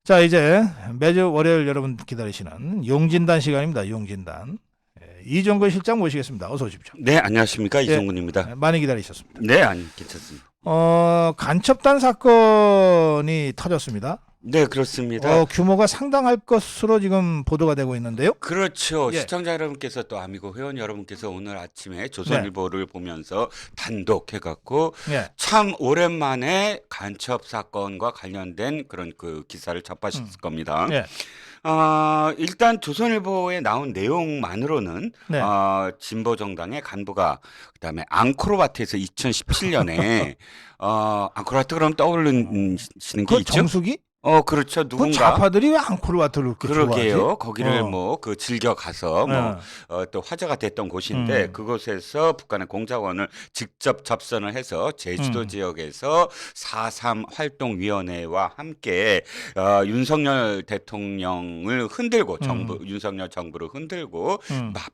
자, 이제 매주 월요일 여러분 기다리시는 용진단 시간입니다. 용진단. 이종근 실장 모시겠습니다. 어서 오십시오. 네, 안녕하십니까. 예, 이종근입니다. 많이 기다리셨습니다. 네, 아니, 괜찮습니다. 간첩단 사건이 터졌습니다. 네, 그렇습니다. 규모가 상당할 것으로 지금 보도가 되고 있는데요. 그렇죠. 예. 시청자 여러분께서 또 아미고 회원 여러분께서 오늘 아침에 조선일보를 보면서 단독 해갖고 예. 참 오랜만에 간첩 사건과 관련된 그런 그 기사를 접하셨을 겁니다. 예. 일단 조선일보에 나온 내용만으로는 네. 진보 정당의 간부가 그다음에 앙코르와트에서 2017년에 앙코르와트 그럼 떠오르시는 게 그 있죠? 정수기? 그렇죠. 그 누군가 좌파들이 왜 앙코르와트를 그렇게 그러게요. 좋아하지? 거기를 뭐 그 즐겨 가서 또 화제가 됐던 곳인데 그곳에서 북한의 공작원을 직접 접선을 해서 제주도 지역에서 4.3 활동위원회와 함께 윤석열 대통령을 흔들고 윤석열 정부를 흔들고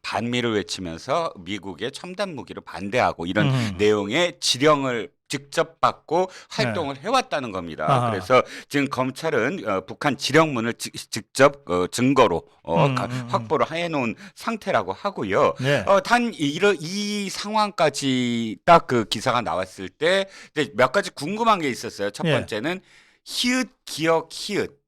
반미를 외치면서 미국의 첨단 무기를 반대하고 이런 내용의 지령을 직접 받고 활동을 해왔다는 겁니다. 아하. 그래서 지금 검찰은 북한 지령문을 직접 증거로 확보를 해놓은 상태라고 하고요. 네. 단 이 상황까지 딱 그 기사가 나왔을 때 몇 가지 궁금한 게 있었어요. 첫 예. 번째는 히읗 기억 히읗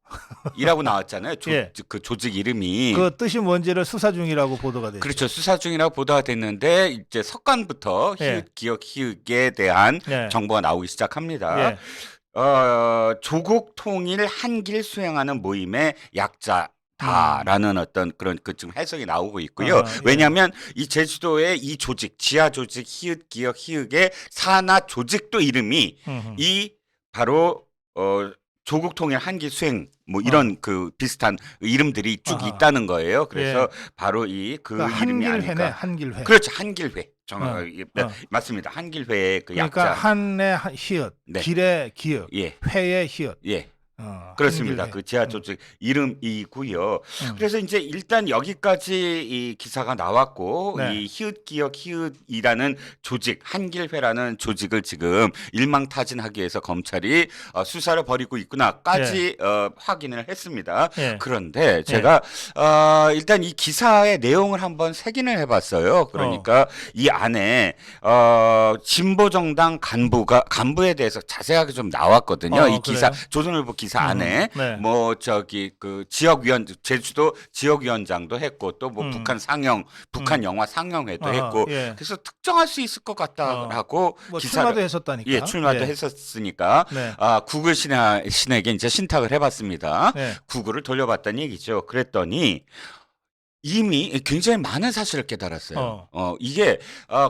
이라고 나왔잖아요. 예. 그 조직 이름이. 그 뜻이 뭔지를 수사 중이라고 보도가 됐죠. 그렇죠. 수사 중이라고 보도가 됐는데 이제 석간부터 예. 히읗 기억 히읗에 대한 예. 정보가 나오기 시작합니다. 예. 조국 통일 한길 수행하는 모임의 약자다라는 어떤 그런 그 지금 해석이 나오고 있고요. 예. 왜냐하면 이 제주도의 이 조직 지하 조직 히읗 기억 히읗의 산하 조직도 이름이 이 바로 조국 통일 한길 수행 뭐 이런 그 비슷한 이름들이 쭉 있다는 거예요. 그래서 바로 이 그 이름이 한길회네, 아닐까. 한길회. 그렇죠. 한길회. 맞습니다. 한길회의 그 그러니까 약자. 한의 히읗, 네. 길의 기역, 예. 회의 히읗. 예. 그렇습니다. 한길회. 그 지하 조직 이름이고요. 그래서 이제 일단 여기까지 이 기사가 나왔고 네. 이 히읗 기억 히읗이라는 조직 한길회라는 조직을 지금 일망타진하기 위해서 검찰이 수사를 벌이고 있구나까지 확인을 했습니다. 예. 그런데 제가 일단 이 기사의 내용을 한번 확인을 해봤어요. 그러니까 이 안에 진보 정당 간부에 대해서 자세하게 좀 나왔거든요. 이 기사 그래요? 조선일보 기사 안에 네. 뭐 저기 그 제주도 지역위원장도 했고 또 뭐 북한 영화 상영회도 했고 예. 그래서 특정할 수 있을 것 같다라고 뭐 기사를 출마도 했었다니까. 출마도 했었으니까 네. 구글 신에게 이제 신탁을 해봤습니다. 네. 구글을 돌려봤다는 얘기죠. 그랬더니 이미 굉장히 많은 사실을 깨달았어요. 이게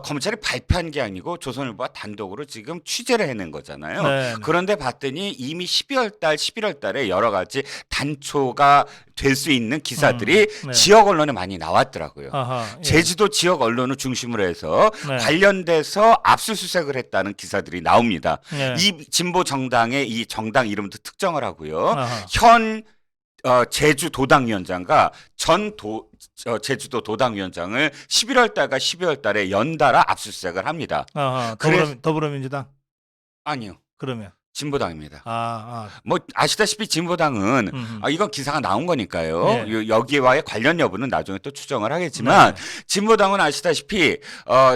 검찰이 발표한 게 아니고 조선일보가 단독으로 지금 취재를 해낸 거잖아요. 네. 그런데 봤더니 이미 11월 달에 여러 가지 단초가 될 수 있는 기사들이 네. 지역 언론에 많이 나왔더라고요. 아하, 예. 제주도 지역 언론을 중심으로 해서 네. 관련돼서 압수수색을 했다는 기사들이 나옵니다. 네. 이 진보 정당의 이 정당 이름도 특정을 하고요. 아하. 현 제주 도당위원장과 제주도 도당위원장을 11월 달과 12월 달에 연달아 압수수색을 합니다. 아하, 더불어민주당? 아니요. 그러면 진보당입니다. 아. 뭐 아시다시피 진보당은 이건 기사가 나온 거니까요. 여기와의 관련 여부는 나중에 또 추정을 하겠지만 진보당은 아시다시피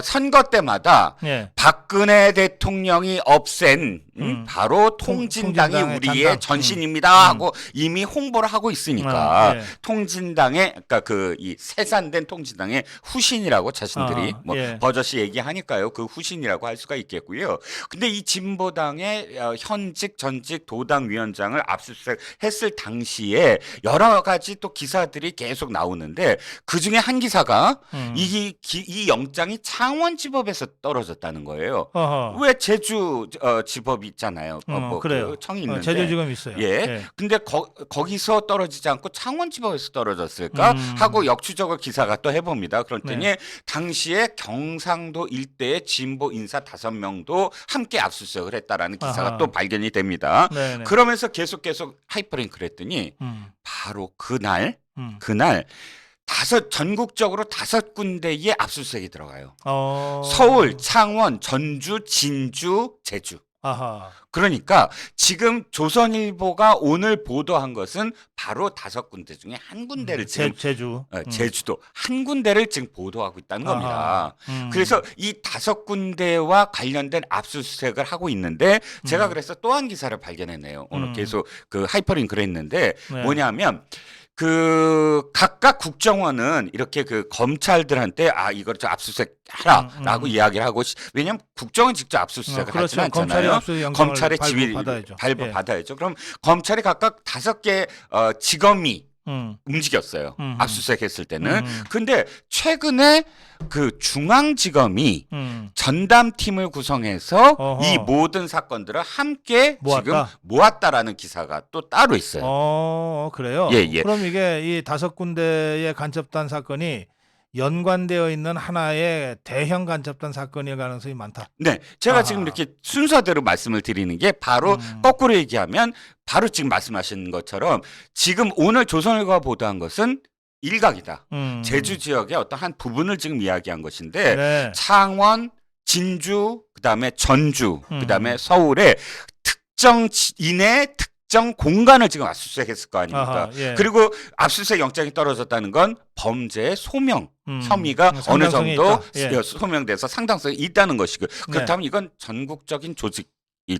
선거 때마다 박근혜 대통령이 없앤 바로 통진당이 통진당의 우리의 잔당. 전신입니다 하고 이미 홍보를 하고 있으니까 예. 통진당의 그러니까 그 이 세산된 통진당의 후신이라고 자신들이 뭐 버젓이 얘기하니까요. 그 후신이라고 할 수가 있겠고요. 근데 이 진보당의 현직 전직 도당 위원장을 압수수색했을 당시에 여러 가지 또 기사들이 계속 나오는데 그 중에 한 기사가 이 영장이 창원지법에서 떨어졌다는 거예요. 왜 제주 지법이 있잖아요. 그래요. 그 청이 있는데. 제주지검 있어요. 예. 근데 거기서 떨어지지 않고 창원지법에서 떨어졌을까 하고 역추적을 기사가 또 해봅니다. 그랬더니 당시에 경상도 일대의 진보 인사 5명도 함께 압수수색을 했다라는 기사가 또 발견이 됩니다. 네네. 그러면서 계속 하이퍼링크를 했더니 바로 그날 전국적으로 5군데의 압수수색이 들어가요. 서울, 창원, 전주, 진주, 제주. 아하. 그러니까 지금 조선일보가 오늘 보도한 것은 바로 5군데 중에 한 군데를 지금 제주, 제주도 한 군데를 지금 보도하고 있다는 겁니다. 아하. 그래서 이 5군데와 관련된 압수수색을 하고 있는데 제가 그래서 또 한 기사를 발견했네요. 오늘 계속 그 하이퍼링크를 했는데 네. 뭐냐면 그 각각 국정원은 이렇게 그 검찰들한테 이걸 좀 압수수색하라라고 이야기를 하고 왜냐하면 국정원 직접 압수수색을 그렇죠. 하지는 검찰이 않잖아요. 압수영장을 검찰의 지휘 발부받아야죠. 받아야죠. 그럼 검찰이 각각 5개 지검이 움직였어요. 음. 압수수색했을 때는. 근데 최근에 그 중앙지검이 전담팀을 구성해서 어허. 이 모든 사건들을 함께 모았다? 지금 모았다라는 기사가 또 따로 있어요. 그래요? 예, 예. 그럼 이게 이 5군데의 간첩단 사건이 연관되어 있는 하나의 대형 간첩단 사건일 가능성이 많다. 네, 제가 아하. 지금 이렇게 순서대로 말씀을 드리는 게 바로 거꾸로 얘기하면 바로 지금 말씀하신 것처럼 지금 오늘 조선일보가 보도한 것은 일각이다. 제주 지역의 어떤 한 부분을 지금 이야기한 것인데 네. 창원, 진주, 그다음에 전주, 그다음에 서울의 특정 인의 특정 공간을 지금 압수수색했을 거 아닙니까? 아하, 예. 그리고 압수수색 영장이 떨어졌다는 건 범죄의 소명 혐의가 어느 상당성이 정도 있다. 예. 소명돼서 상당성이 있다는 것이고 그렇다면 이건 전국적인 조직일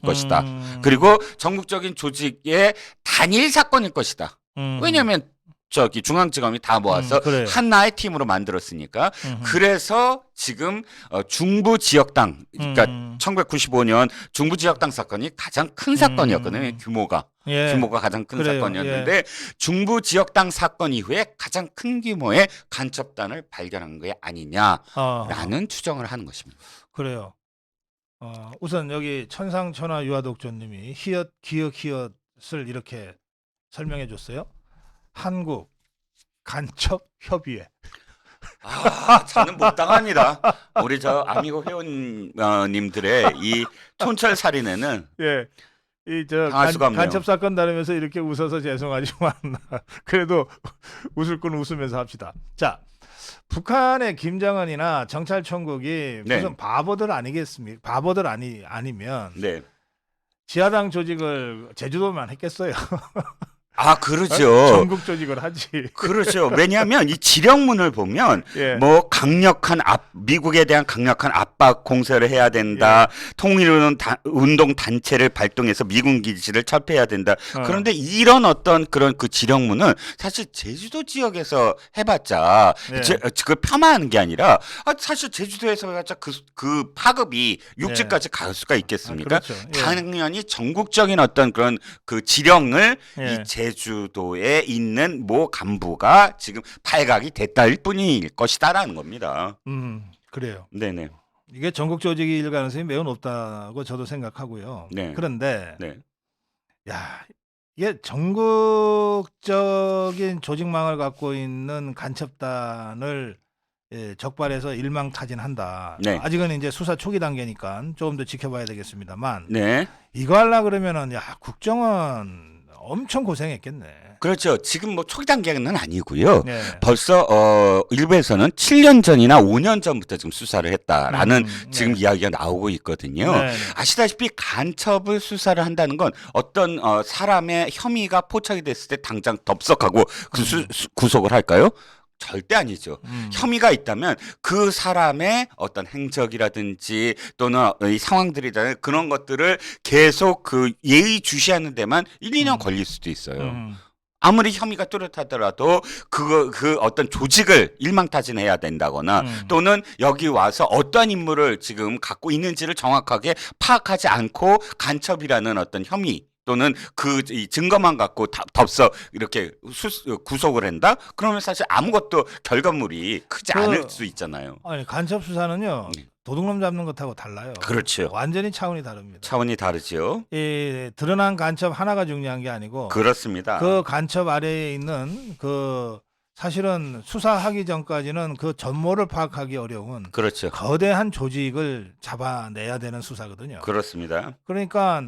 것이다. 음. 그리고 전국적인 조직의 단일 사건일 것이다. 음. 왜냐하면 저기 중앙지검이 다 모아서 그래요. 하나의 팀으로 만들었으니까 그래서 지금 중부 지역당 그러니까 1995년 중부 지역당 사건이 가장 큰 사건이었거든요. 규모가 가장 큰 그래요. 사건이었는데 중부 지역당 사건 이후에 가장 큰 규모의 간첩단을 발견한 게 아니냐라는 추정을 하는 것입니다. 그래요. 우선 여기 천상천하 유아독조님이 히읗 기역 히읗을 이렇게 설명해 줬어요. 한국 간첩 협의회. 저는 못 당합니다. 우리 저 아미고 회원님들의 이 촌철살인에는 예. 당할 수가 없네요. 간첩 사건 다루면서 이렇게 웃어서 죄송하지만 그래도 웃을 건 웃으면서 합시다. 자, 북한의 김정은이나 정찰총국이 네. 무슨 바보들 아니겠습니까? 바보들 아니면 네. 지하당 조직을 제주도만 했겠어요. 그렇죠. 전국 조직을 하지. 그렇죠. 왜냐하면 이 지령문을 보면 예. 뭐 미국에 대한 강력한 압박 공세를 해야 된다. 통일운동 단체를 발동해서 미군 기지를 철폐해야 된다. 그런데 이런 어떤 그런 그 지령문은 사실 제주도 지역에서 해봤자 그걸 폄하하는 게 아니라 사실 제주도에서 해봤자 그 파급이 육지까지 갈 수가 있겠습니까? 그렇죠. 당연히 전국적인 어떤 그런 그 지령을 예. 이 제주도에 있는 모 간부가 지금 발각이 됐다일 뿐일 것이다라는 겁니다. 그래요. 네네. 이게 전국 조직일 가능성이 매우 높다고 저도 생각하고요. 네. 그런데 네. 이게 전국적인 조직망을 갖고 있는 간첩단을 적발해서 일망타진한다. 네. 아직은 이제 수사 초기 단계니까 조금 더 지켜봐야 되겠습니다만 네. 이거 하려 그러면은 국정원 엄청 고생했겠네. 그렇죠. 지금 뭐 초기 단계는 아니고요. 네. 벌써 일부에서는 7년 전이나 5년 전부터 지금 수사를 했다라는 지금 이야기가 나오고 있거든요. 네. 아시다시피 간첩을 수사를 한다는 건 어떤 사람의 혐의가 포착이 됐을 때 당장 덥석하고 구속을 할까요? 절대 아니죠. 혐의가 있다면 그 사람의 어떤 행적이라든지 또는 이 상황들이라든지 그런 것들을 계속 그 예의주시하는 데만 1, 2년 걸릴 수도 있어요. 아무리 혐의가 뚜렷하더라도 그 어떤 조직을 일망타진해야 된다거나 또는 여기 와서 어떠한 인물을 지금 갖고 있는지를 정확하게 파악하지 않고 간첩이라는 어떤 혐의 또는 이 증거만 갖고 덥석 이렇게 구속을 한다? 그러면 사실 아무것도 결과물이 크지 않을 수 있잖아요. 아니 간첩 수사는요 도둑놈 잡는 것하고 달라요. 그렇죠. 완전히 차원이 다릅니다. 차원이 다르죠. 드러난 간첩 하나가 중요한 게 아니고 그렇습니다. 그 간첩 아래에 있는 사실은 수사하기 전까지는 그 전모를 파악하기 어려운 그렇죠. 거대한 조직을 잡아내야 되는 수사거든요. 그렇습니다. 그러니까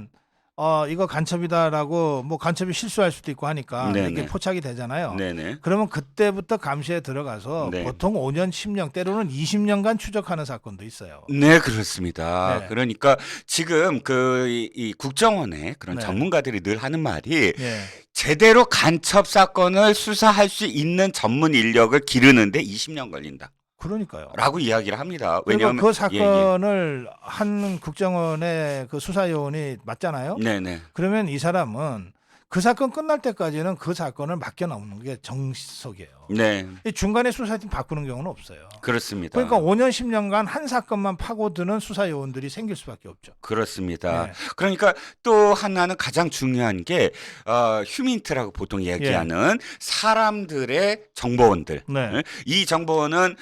이거 간첩이다라고 뭐 간첩이 실수할 수도 있고 하니까 네네. 이게 포착이 되잖아요. 네네. 그러면 그때부터 감시에 들어가서 네. 보통 5년, 10년 때로는 20년간 추적하는 사건도 있어요. 네, 그렇습니다. 네. 그러니까 지금 이 국정원의 그런 네. 전문가들이 늘 하는 말이 예. 제대로 간첩 사건을 수사할 수 있는 전문 인력을 기르는데 20년 걸린다. 그러니까요. 라고 이야기를 합니다. 그리고 왜냐하면 그 예, 예. 사건을 한 국정원의 그 수사요원이 맡잖아요. 네네. 그러면 이 사람은 그 사건 끝날 때까지는 그 사건을 맡겨 나오는 게 정석이에요. 네, 이 중간에 수사팀 바꾸는 경우는 없어요. 그렇습니다. 그러니까 5년, 10년간 한 사건만 파고드는 수사요원들이 생길 수밖에 없죠. 그렇습니다. 네. 그러니까 또 하나는 가장 중요한 게 휴민트라고 보통 이야기하는 사람들의 정보원들. 네. 이 정보원은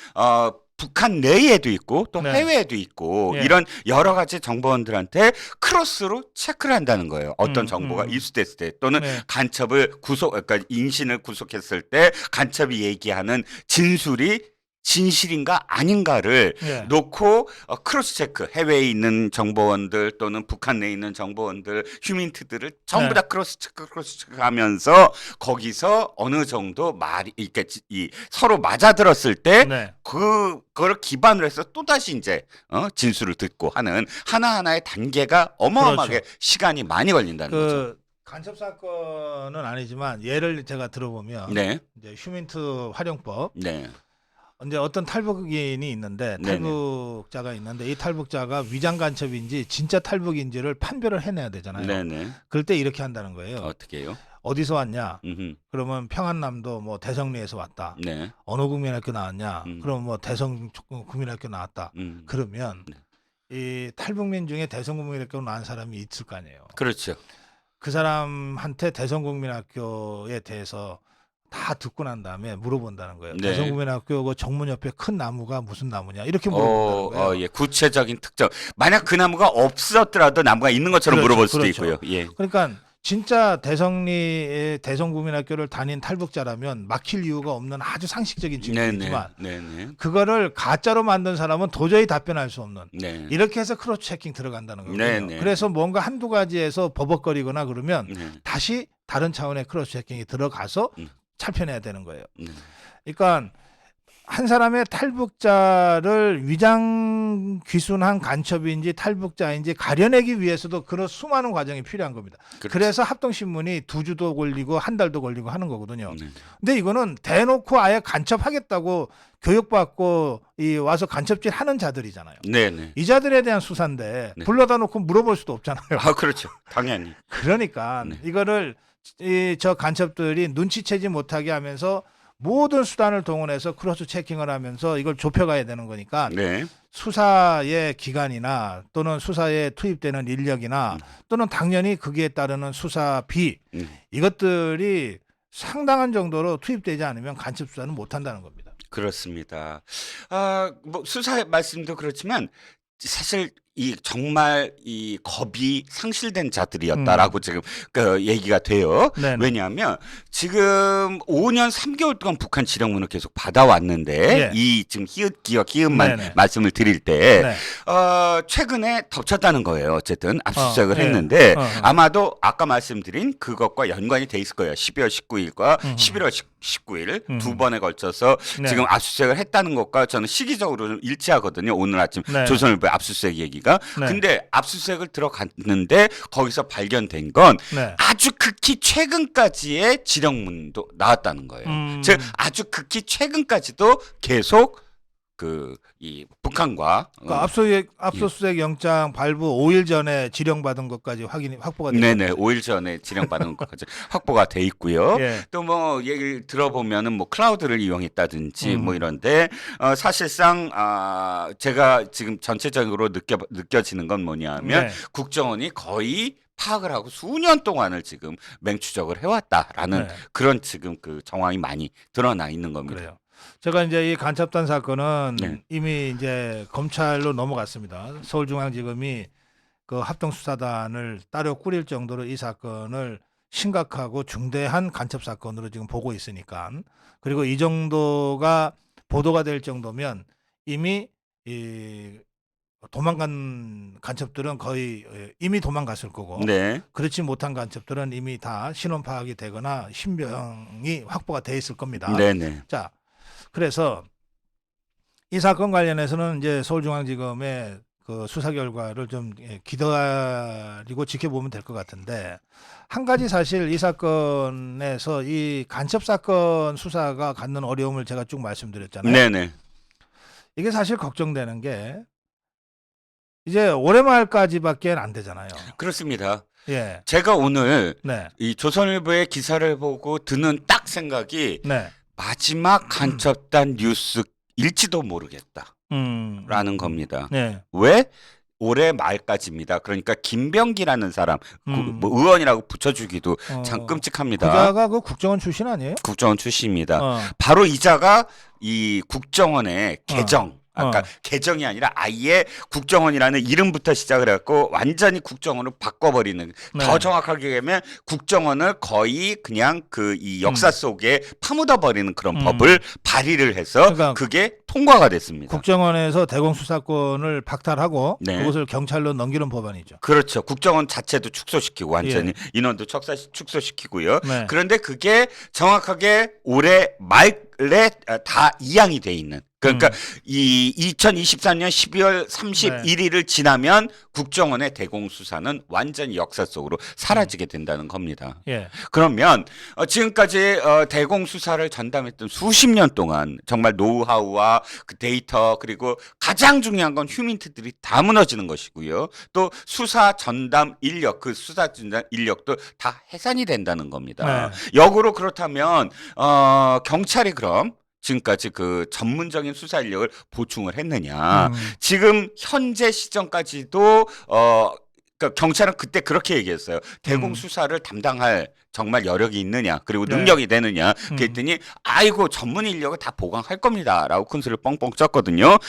북한 내에도 있고 또 네. 해외에도 있고 예. 이런 여러 가지 정보원들한테 크로스로 체크를 한다는 거예요. 어떤 정보가 입수됐을 때 또는 네. 간첩을 그러니까 인신을 구속했을 때 간첩이 얘기하는 진술이 진실인가 아닌가를 예. 놓고 크로스 체크, 해외에 있는 정보원들 또는 북한 내에 있는 정보원들, 휴민트들을 전부 네. 다 크로스 체크하면서 거기서 어느 정도 말이 이렇게 서로 맞아들었을 때 네. 그걸 기반으로 해서 또 다시 이제 진술을 듣고 하는 하나하나의 단계가 어마어마하게 그렇죠. 시간이 많이 걸린다는 거죠. 그 간첩 사건은 아니지만 예를 제가 들어보면 네, 이제 휴민트 활용법 네, 이제 어떤 탈북인이 있는데 네네. 탈북자가 있는데 이 탈북자가 위장 간첩인지 진짜 탈북인지를 판별을 해내야 되잖아요. 네, 네. 그럴 때 이렇게 한다는 거예요. 어떻게 해요? 어디서 왔냐? 음흠. 그러면 평안남도 뭐 대성리에서 왔다. 네, 어느 국민학교 나왔냐? 음. 그럼 뭐 대성 국민학교 나왔다. 그러면 네. 이 탈북민 중에 대성국민학교 나온 사람이 있을 거 아니에요. 그렇죠. 그 사람한테 대성국민학교에 대해서 다 듣고 난 다음에 물어본다는 거예요. 네. 대성국민학교 그 정문 옆에 큰 나무가 무슨 나무냐 이렇게 물어본다는 거예요. 예, 구체적인 특정. 만약 그 나무가 없었더라도 나무가 있는 것처럼 그렇죠, 물어볼 수도 그렇죠. 있고요. 예. 그러니까 진짜 대성리의 대성국민학교를 다닌 탈북자라면 막힐 이유가 없는 아주 상식적인 네네. 질문이지만 네네. 그거를 가짜로 만든 사람은 도저히 답변할 수 없는 네. 이렇게 해서 크로스 체킹 들어간다는 거거든요. 네네. 그래서 뭔가 한두 가지에서 버벅거리거나 그러면 네. 다시 다른 차원의 크로스 체킹이 들어가서 살펴내야 되는 거예요. 네. 그러니까 한 사람의 탈북자를 위장 귀순한 간첩인지 탈북자인지 가려내기 위해서도 그런 수많은 과정이 필요한 겁니다. 그렇죠. 그래서 합동신문이 2주도 걸리고 한 달도 걸리고 하는 거거든요. 네. 근데 이거는 대놓고 아예 간첩하겠다고 교육받고 와서 간첩질 하는 자들이잖아요. 네네. 이 자들에 대한 수사인데 네. 불러다 놓고 물어볼 수도 없잖아요. 아, 그렇죠. 당연히. 그러니까 네. 이거를 저 간첩들이 눈치채지 못하게 하면서 모든 수단을 동원해서 크로스 체킹을 하면서 이걸 좁혀가야 되는 거니까 네. 수사의 기간이나 또는 수사에 투입되는 인력이나 또는 당연히 거기에 따르는 수사비 이것들이 상당한 정도로 투입되지 않으면 간첩 수사는 못한다는 겁니다. 그렇습니다. 뭐 수사 말씀도 그렇지만 사실 정말 이 겁이 상실된 자들이었다라고 지금 그 얘기가 돼요. 네네. 왜냐하면 지금 5년 3개월 동안 북한 지령문을 계속 받아왔는데 예. 이 지금 히읗만 네네. 말씀을 드릴 때 네. 최근에 덮쳤다는 거예요. 어쨌든 압수수색을 예. 했는데 아마도 아까 말씀드린 그것과 연관이 돼 있을 거예요. 12월 19일과 11월 19일 두 번에 걸쳐서 네. 지금 압수수색을 했다는 것과 저는 시기적으로 좀 일치하거든요. 오늘 아침 네. 조선일보 압수수색 얘기가. 네. 근데 압수수색을 들어갔는데 거기서 발견된 건 네. 아주 극히 최근까지의 지령문도 나왔다는 거예요. 즉 아주 극히 최근까지도 계속 이 북한과 그러니까 압수수색 영장 발부 5일 전에 지령받은 것까지 확보가 됐죠. 네네 5일 전에 지령받은 것까지 확보가 돼 있고요. 예. 또 뭐 얘기를 들어보면은 뭐 클라우드를 이용했다든지 뭐 이런데 사실상 제가 지금 전체적으로 느껴지는 건 뭐냐면 네. 국정원이 거의 파악을 하고 수년 동안을 지금 맹추적을 해왔다라는 네. 그런 지금 그 정황이 많이 드러나 있는 겁니다. 그래요. 제가 이제 이 간첩단 사건은 네. 이미 이제 검찰로 넘어갔습니다. 서울중앙지검이 그 합동수사단을 따로 꾸릴 정도로 이 사건을 심각하고 중대한 간첩 사건으로 지금 보고 있으니까 그리고 이 정도가 보도가 될 정도면 이미 이 도망간 간첩들은 거의 이미 도망갔을 거고 네. 그렇지 못한 간첩들은 이미 다 신원 파악이 되거나 신병이 확보가 돼 있을 겁니다. 네네. 자, 그래서 이 사건 관련해서는 이제 서울중앙지검의 그 수사 결과를 좀 기다리고 지켜보면 될 것 같은데 한 가지 사실 이 사건에서 이 간첩 사건 수사가 갖는 어려움을 제가 쭉 말씀드렸잖아요. 네네. 이게 사실 걱정되는 게 이제 올해 말까지밖에 안 되잖아요. 그렇습니다. 예, 제가 오늘 네, 이 조선일보의 기사를 보고 드는 딱 생각이 네, 마지막 간첩단 뉴스일지도 모르겠다라는 음, 겁니다. 네, 왜? 올해 말까지입니다. 그러니까 김병기라는 사람, 뭐 의원이라고 붙여주기도 참 끔찍합니다. 그자가 그 국정원 출신 아니에요? 국정원 출신입니다. 어, 바로 이자가 이 국정원의 개정, 아까 어. 개정이 아니라 아예 국정원이라는 이름부터 시작을 해갖고 완전히 국정원을 바꿔버리는, 네. 더 정확하게 하면 국정원을 거의 그냥 그 이 역사 속에 파묻어버리는 그런 법을 발의를 해서 그러니까 그게 통과가 됐습니다. 국정원에서 대공 수사권을 박탈하고 네. 그것을 경찰로 넘기는 법안이죠. 그렇죠. 국정원 자체도 축소시키고 완전히 인원도 축소시키고요. 네. 그런데 그게 정확하게 올해 말에 다 이양이 돼 있는. 그러니까 이 2023년 12월 31일을 지나면 국정원의 대공수사는 완전히 역사 속으로 사라지게 된다는 겁니다. 예. 그러면 지금까지 대공수사를 전담했던 수십 년 동안 정말 노하우와 그 데이터 그리고 가장 중요한 건 휴민트들이 다 무너지는 것이고요. 또 수사 전담 인력 그 수사 전담 인력도 다 해산이 된다는 겁니다. 네. 역으로 그렇다면 경찰이 그럼 지금까지 그 전문적인 수사 인력을 보충을 했느냐? 지금 현재 시점까지도 그러니까 경찰은 그때 그렇게 얘기했어요. 대공 수사를 담당할 정말 여력이 있느냐, 그리고 네. 능력이 되느냐. 그랬더니 아이고 전문 인력을 다 보강할 겁니다라고 큰 소리를 뻥뻥 쳤거든요.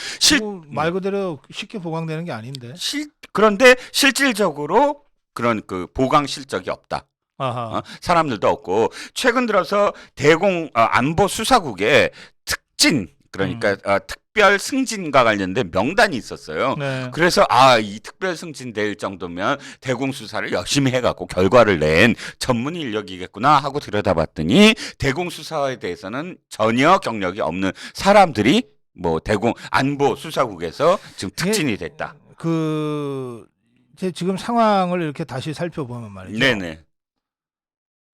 말 그대로 쉽게 보강되는 게 아닌데. 그런데 실질적으로 그런 그 보강 실적이 없다. 아하. 사람들도 없고 최근 들어서 대공 안보 수사국에 특진 그러니까 특별 승진과 관련된 명단이 있었어요. 네. 그래서 이 특별 승진 될 정도면 대공 수사를 열심히 해갖고 결과를 낸 전문 인력이겠구나 하고 들여다봤더니 대공 수사에 대해서는 전혀 경력이 없는 사람들이 뭐 대공 안보 수사국에서 지금 특진이 됐다. 제 지금 상황을 이렇게 다시 살펴보면 말이죠. 네네.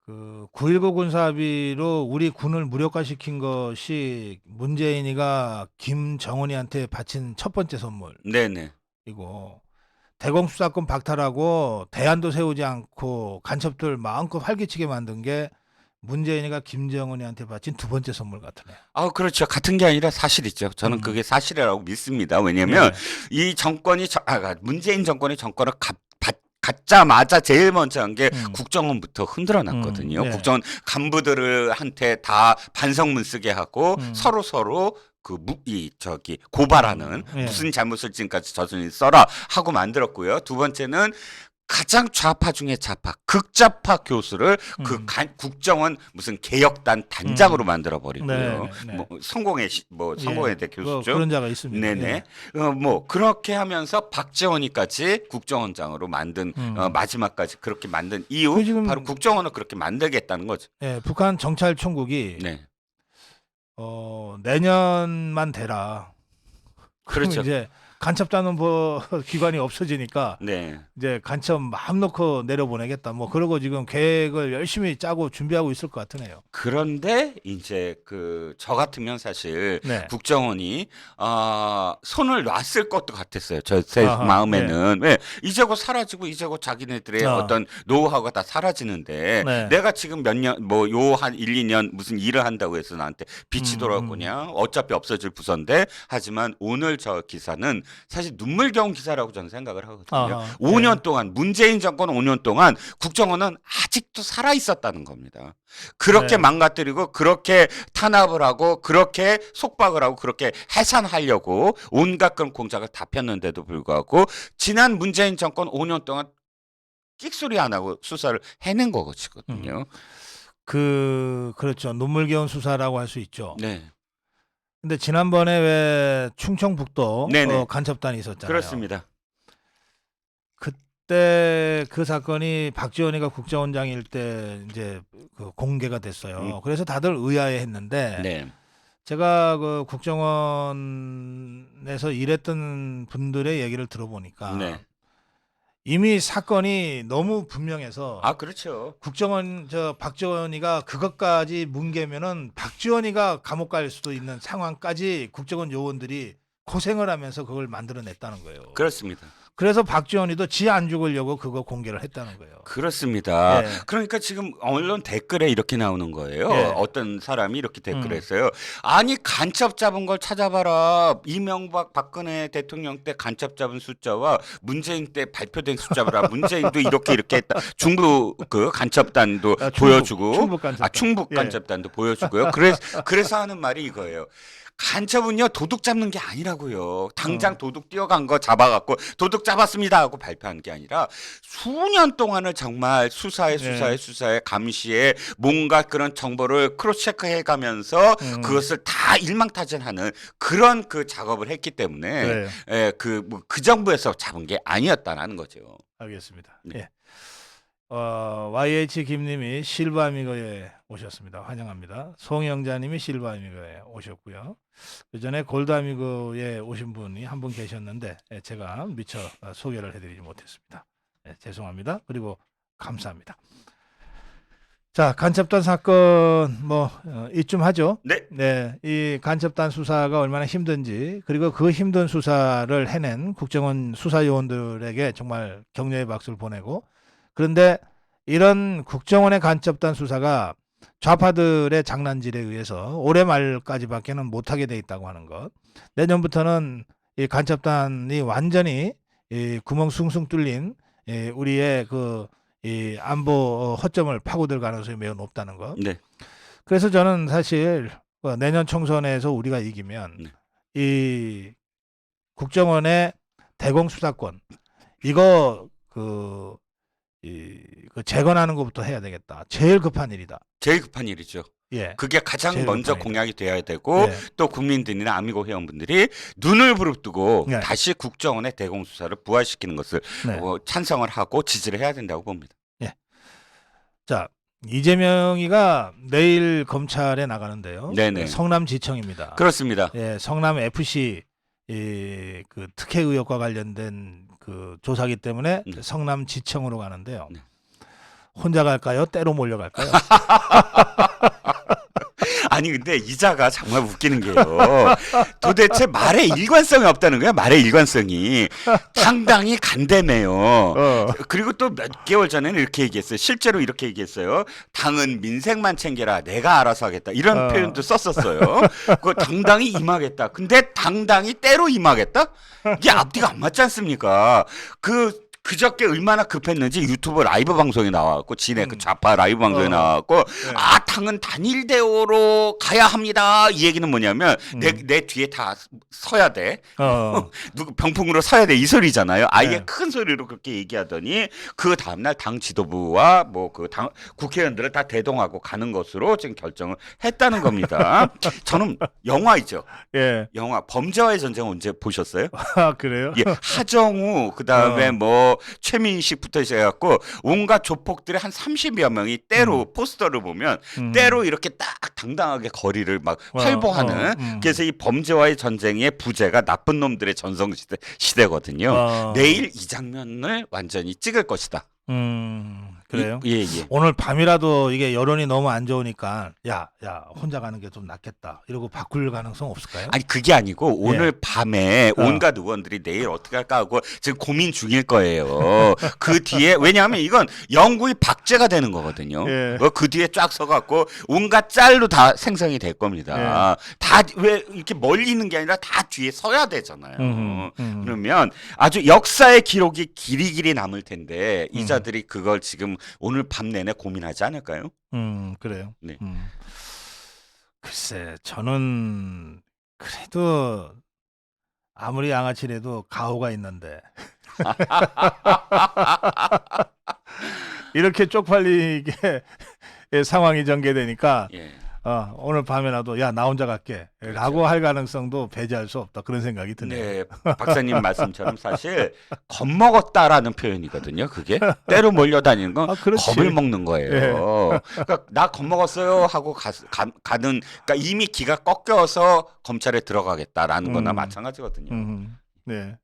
그 9.19 군사합의로 우리 군을 무력화시킨 것이 문재인이가 김정은이한테 바친 첫 번째 선물이고 네네. 대공수사권 박탈하고 대안도 세우지 않고 간첩들 마음껏 활기치게 만든 게 문재인이가 김정은이한테 바친 두 번째 선물 같으네요. 그렇죠. 같은 게 아니라 사실이죠. 저는 그게 사실이라고 믿습니다. 왜냐하면 이 정권이 문재인 정권이 정권을 갖자마자 제일 먼저 한 게 국정원부터 흔들어 놨거든요. 네. 국정원 간부들한테 다 반성문 쓰게 하고 서로 고발하는 무슨 잘못을 지금까지 저질렀니 써라 하고 만들었고요. 두 번째는 가장 좌파 중에 좌파, 극좌파 교수를 국정원 무슨 개혁단 단장으로 만들어 버리고요. 뭐 성공의 대 교수죠. 그런 자가 있습니다. 네네. 뭐 그렇게 하면서 박지원이까지 국정원장으로 만든 마지막까지 그렇게 만든 이유 바로 국정원을 그렇게 만들겠다는 거죠. 예, 북한 정찰총국이 네. 내년만 되라. 그렇죠. 이제 간첩자는 기관이 없어지니까 네. 이제 간첩 마음 놓고 내려보내겠다. 뭐 그러고 지금 계획을 열심히 짜고 준비하고 있을 것 같으네요. 그런데 이제 저 같으면 사실 네. 국정원이 손을 놨을 것도 같았어요. 제 아하, 마음에는 왜 이제 곧 사라지고 이제 곧 자기네들의 어떤 노하우가 다 사라지는데 내가 지금 몇 년 뭐 요 한 1, 2년 무슨 일을 한다고 해서 나한테 빛이 돌아올 거냐? 어차피 없어질 부서인데 하지만 오늘 저 기사는 사실 눈물겨운 기사라고 저는 생각을 하거든요. 5년 동안 문재인 정권 5년 동안 국정원은 아직도 살아 있었다는 겁니다. 그렇게 망가뜨리고 그렇게 탄압을 하고 그렇게 속박을 하고 그렇게 해산하려고 온갖 그런 공작을 다 폈는데도 불구하고 지난 문재인 정권 5년 동안 끽소리 안 하고 수사를 해낸 거거든요. 그렇죠. 눈물겨운 수사라고 할 수 있죠. 네. 근데 지난번에 왜 충청북도 네네. 간첩단이 있었잖아요. 그렇습니다. 그때 그 사건이 박지원이가 국정원장일 때 이제 그 공개가 됐어요. 그래서 다들 의아해했는데 네. 제가 그 국정원에서 일했던 분들의 얘기를 들어보니까 네. 이미 사건이 너무 분명해서 아, 그렇죠. 국정원 박지원이가 그것까지 뭉개면은 박지원이가 감옥 갈 수도 있는 상황까지 국정원 요원들이 고생을 하면서 그걸 만들어냈다는 거예요. 그렇습니다. 그래서 박지원이도 지 안 죽으려고 그거 공개를 했다는 거예요. 그렇습니다. 예. 그러니까 지금 언론 댓글에 이렇게 나오는 거예요. 예. 어떤 사람이 이렇게 댓글했어요. 아니 간첩 잡은 걸 찾아봐라. 이명박 박근혜 대통령 때 간첩 잡은 숫자와 문재인 때 발표된 숫자라. 문재인도 이렇게 했다. 중부 그 간첩단도 보여주고, 충북 간첩단. 충북 간첩단도 보여주고요. 그래서 하는 말이 이거예요. 간첩은요 도둑 잡는 게 아니라고요. 당장 도둑 뛰어간 거 잡아갖고 도둑 잡았습니다 하고 발표하는 게 아니라 수년 동안을 정말 수사에 감시에 뭔가 그런 정보를 크로스 체크해가면서 그것을 다 일망타진하는 그런 그 작업을 했기 때문에 예, 그 정부에서 잡은 게 아니었다라는 거죠. 알겠습니다. 네. 예. YH 김님이 실바미거에 오셨습니다. 환영합니다. 송영자님이 실바미거에 오셨고요. 그 전에 골드아미거에 오신 분이 한 분 계셨는데 제가 미처 소개를 해드리지 못했습니다. 죄송합니다. 그리고 감사합니다. 자, 간첩단 사건 이쯤 하죠. 네. 네, 이 간첩단 수사가 얼마나 힘든지 그리고 그 힘든 수사를 해낸 국정원 수사요원들에게 정말 격려의 박수를 보내고 그런데 이런 국정원의 간첩단 수사가 좌파들의 장난질에 의해서 올해 말까지밖에는 못하게 돼 있다고 하는 것. 내년부터는 이 간첩단이 완전히 이 구멍 숭숭 뚫린 우리의 이 안보 허점을 파고들 가능성이 매우 높다는 것. 네. 그래서 저는 사실 내년 총선에서 우리가 이기면 네. 이 국정원의 대공 수사권 이거 재건하는 것부터 해야 되겠다. 제일 급한 일이다. 제일 급한 일이죠. 예. 그게 가장 제일 먼저 급한 공약이 돼야 되고 네. 또 국민들이나 아미고 회원분들이 눈을 부릅뜨고 네. 다시 국정원의 대공수사를 부활시키는 것을 네. 찬성을 하고 지지를 해야 된다고 봅니다. 예. 자, 이재명이가 내일 검찰에 나가는데요. 네네. 성남지청입니다. 그렇습니다. 예, 성남 FC 그 특혜 의혹과 관련된 그 조사기 때문에 성남지청으로 가는데요. 네. 혼자 갈까요? 때로 몰려갈까요? 아니 근데 이자가 정말 웃기는 게요. 도대체 말에 일관성이 없다는 거야. 말에 일관성이 상당히 간대매요. 그리고 또 몇 개월 전에는 이렇게 얘기했어요. 실제로 이렇게 얘기했어요. 당은 민생만 챙겨라. 내가 알아서 하겠다. 이런 표현도 썼었어요. 그 당당히 임하겠다. 근데 당당히 때로 임하겠다? 이게 앞뒤가 안 맞지 않습니까? 그저께 얼마나 급했는지 유튜브 라이브 방송에 나와갖고 진해 그 좌파 라이브 방송에 나와갖고 네. 당은 단일 대우로 가야 합니다. 이 얘기는 뭐냐면 내 뒤에 다 서야 돼. 누구 병풍으로 서야 돼. 이 소리잖아요. 아예 네. 큰 소리로 그렇게 얘기하더니 그 다음날 당 지도부와 당 국회의원들을 다 대동하고 가는 것으로 지금 결정을 했다는 겁니다. 저는 영화이죠. 예. 영화 범죄와의 전쟁 언제 보셨어요? 아, 그래요? 예, 하정우 그다음에 최민식부터 시작해갖고 온갖 조폭들의 한 30여 명이 때로 포스터를 보면 때로 이렇게 딱 당당하게 거리를 막 활보하는 그래서 이 범죄와의 전쟁의 부제가 나쁜 놈들의 전성시대거든요. 내일 이 장면을 완전히 찍을 것이다. 그래요? 예. 오늘 밤이라도 이게 여론이 너무 안 좋으니까 야 혼자 가는 게 좀 낫겠다 이러고 바꿀 가능성 없을까요? 아니 그게 아니고 오늘 밤에 온갖 의원들이 내일 어떻게 할까 하고 지금 고민 중일 거예요. 그 뒤에 왜냐하면 이건 영구히 박제가 되는 거거든요. 그 뒤에 쫙 서갖고 온갖 짤로 다 생성이 될 겁니다. 다 왜 이렇게 멀리 있는 게 아니라 다 뒤에 서야 되잖아요. 그러면 아주 역사의 기록이 길이길이 남을 텐데 이자들이 그걸 지금 오늘 밤 내내 고민하지 않을까요? 그래요. 네. 글쎄, 저는 그래도 아무리 양아치래도 가오가 있는데 이렇게 쪽팔리게 상황이 전개되니까 오늘 밤에라도 야 나 혼자 갈게 라고 할 가능성도 배제할 수 없다 그런 생각이 드네요. 네, 박사님 말씀처럼 사실 겁먹었다라는 표현이거든요. 그게 때로 몰려다니는 건 그렇지. 겁을 먹는 거예요. 예. 그러니까 나 겁먹었어요 하고 가는 그러니까 이미 기가 꺾여서 검찰에 들어가겠다라는 거나 마찬가지거든요. 네.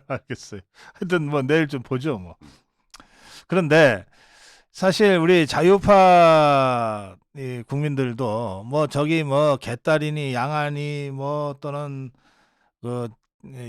알겠어요. 하여튼 뭐 내일 좀 보죠 뭐. 그런데 사실 우리 자유파 이 국민들도 뭐 저기 뭐 개딸이니 양아니 뭐 또는 그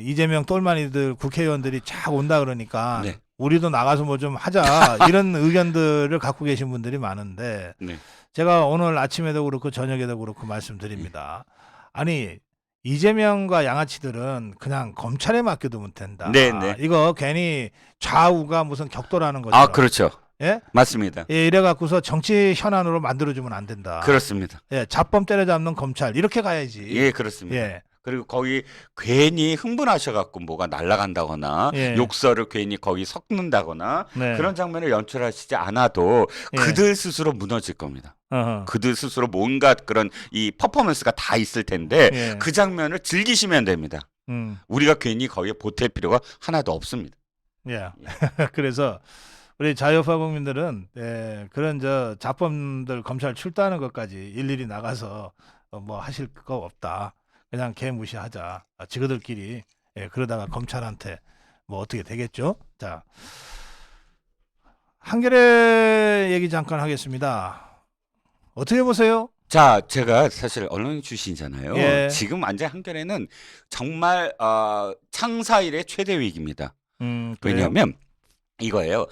이재명 똘마니들 국회의원들이 쫙 온다 그러니까 네. 우리도 나가서 뭐 좀 하자 이런 의견들을 갖고 계신 분들이 많은데 네. 제가 오늘 아침에도 그렇고 저녁에도 그렇고 말씀드립니다. 아니 이재명과 양아치들은 그냥 검찰에 맡겨두면 된다. 네. 이거 괜히 좌우가 무슨 격돌하는 거죠. 아, 그렇죠. 예? 맞습니다. 예, 이래갖고서 정치 현안으로 만들어주면 안 된다. 그렇습니다. 예, 자범 때려잡는 검찰 이렇게 가야지. 예, 그렇습니다. 예. 그리고 거기 괜히 흥분하셔갖고 뭐가 날아간다거나 예. 욕설을 괜히 거기 섞는다거나 네. 그런 장면을 연출하시지 않아도 예. 그들 스스로 무너질 겁니다. 어허. 그들 스스로 뭔가 그런 이 퍼포먼스가 다 있을 텐데 예. 그 장면을 즐기시면 됩니다. 우리가 괜히 거기에 보탤 필요가 하나도 없습니다. 예. 그래서 우리 자유파 국민들은 그런 저 자범들 검찰 출두하는 것까지 일일이 나가서 뭐 하실 거 없다. 그냥 개 무시하자. 지그들끼리 그러다가 검찰한테 뭐 어떻게 되겠죠? 자, 한겨레 얘기 잠깐 하겠습니다. 어떻게 보세요? 자, 제가 사실 언론 출신이잖아요. 예. 지금 완전 한겨레는 정말 창사 이래 최대 위기입니다. 그래요? 왜냐하면 이거예요.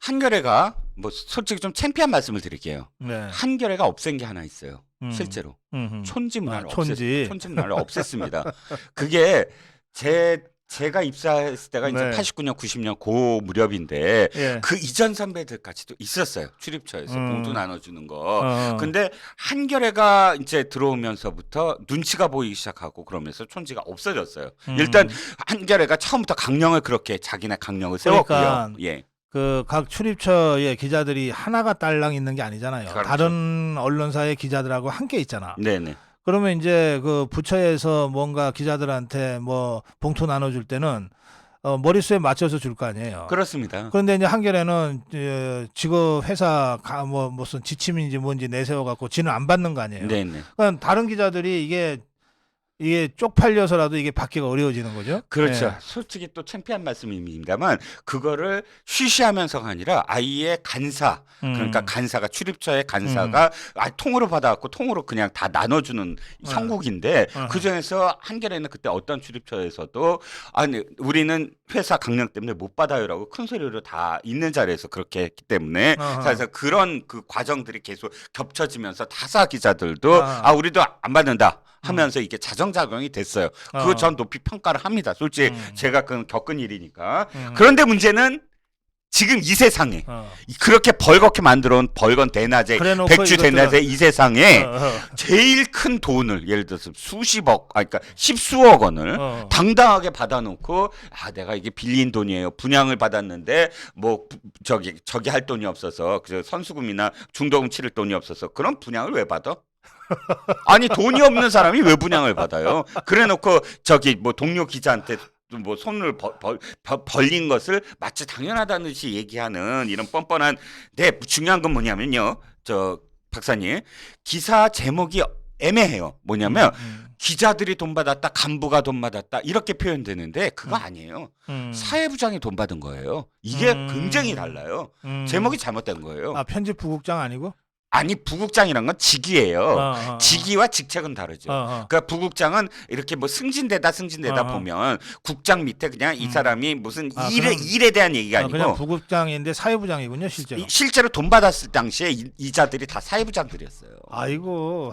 한겨레가 뭐 솔직히 좀 창피한 말씀을 드릴게요. 네. 한겨레가 없앤 게 하나 있어요. 실제로 촌집문화를 촌집. 촌집문화를 없앴습니다. 그게 제가 입사했을 때가 이제 네. 89년, 90년 고 무렵인데 예. 그 이전 선배들까지도 있었어요. 출입처에서 봉투 나눠주는 거. 근데 한겨레가 이제 들어오면서부터 눈치가 보이기 시작하고 그러면서 촌지가 없어졌어요. 일단 한겨레가 처음부터 강령을 그렇게 자기네 강령을 세웠고요. 그러니까 예. 그 각 출입처의 기자들이 하나가 딸랑 있는 게 아니잖아요. 그렇죠. 다른 언론사의 기자들하고 함께 있잖아. 네네. 그러면 이제 그 부처에서 뭔가 기자들한테 뭐 봉투 나눠줄 때는 머릿수에 맞춰서 줄 거 아니에요. 그렇습니다. 그런데 이제 한겨레는 직업 회사 뭐 무슨 지침인지 뭔지 내세워 갖고 지는 안 받는 거 아니에요. 네네. 그러니까 다른 기자들이 이게 쪽팔려서라도 이게 받기가 어려워지는 거죠. 그렇죠. 예. 솔직히 또 창피한 말씀입니다만 그거를 쉬쉬하면서가 아니라 아이의 간사 그러니까 간사가 출입처의 간사가 통으로 받아갖고 통으로 그냥 다 나눠주는 형국인데 그 중에서 한겨레는 그때 어떤 출입처에서도 아니 우리는 회사 강령 때문에 못 받아요라고 큰 소리로 다 있는 자리에서 그렇게 했기 때문에 그래서 그런 그 과정들이 계속 겹쳐지면서 타사 기자들도 우리도 안 받는다. 하면서 이게 자정작용이 됐어요. 그거 전 높이 평가를 합니다. 솔직히 제가 겪은 일이니까. 그런데 문제는 지금 이 세상에 그렇게 벌겋게 만들어 온 벌건 대낮에 백주 대낮에 이 세상에 제일 큰 돈을 예를 들어서 수십억 그러니까 십수억 원을 당당하게 받아놓고 내가 이게 빌린 돈이에요. 분양을 받았는데 뭐 저기 할 돈이 없어서 선수금이나 중도금 치를 돈이 없어서 그럼 분양을 왜 받아? 아니 돈이 없는 사람이 왜 분양을 받아요? 그래놓고 뭐 동료 기자한테 뭐 손을 벌린 것을 마치 당연하다는 듯이 얘기하는 이런 뻔뻔한. 중요한 건 뭐냐면요, 박사님 기사 제목이 애매해요. 뭐냐면 기자들이 돈 받았다, 간부가 돈 받았다 이렇게 표현되는데 그거 아니에요. 사회부장이 돈 받은 거예요. 이게 굉장히 달라요. 제목이 잘못된 거예요. 편집 부국장 아니고? 아니 부국장이란 건 직위예요. 직위와 직책은 다르죠. 그러니까 부국장은 이렇게 뭐 승진되다 보면 국장 밑에 그냥 이 사람이 무슨 일에 대한 얘기가 아니고 그냥 부국장인데 사회부장이군요, 실제로. 실제로 돈 받았을 당시에 이자들이 다 사회부장들이었어요. 아이고.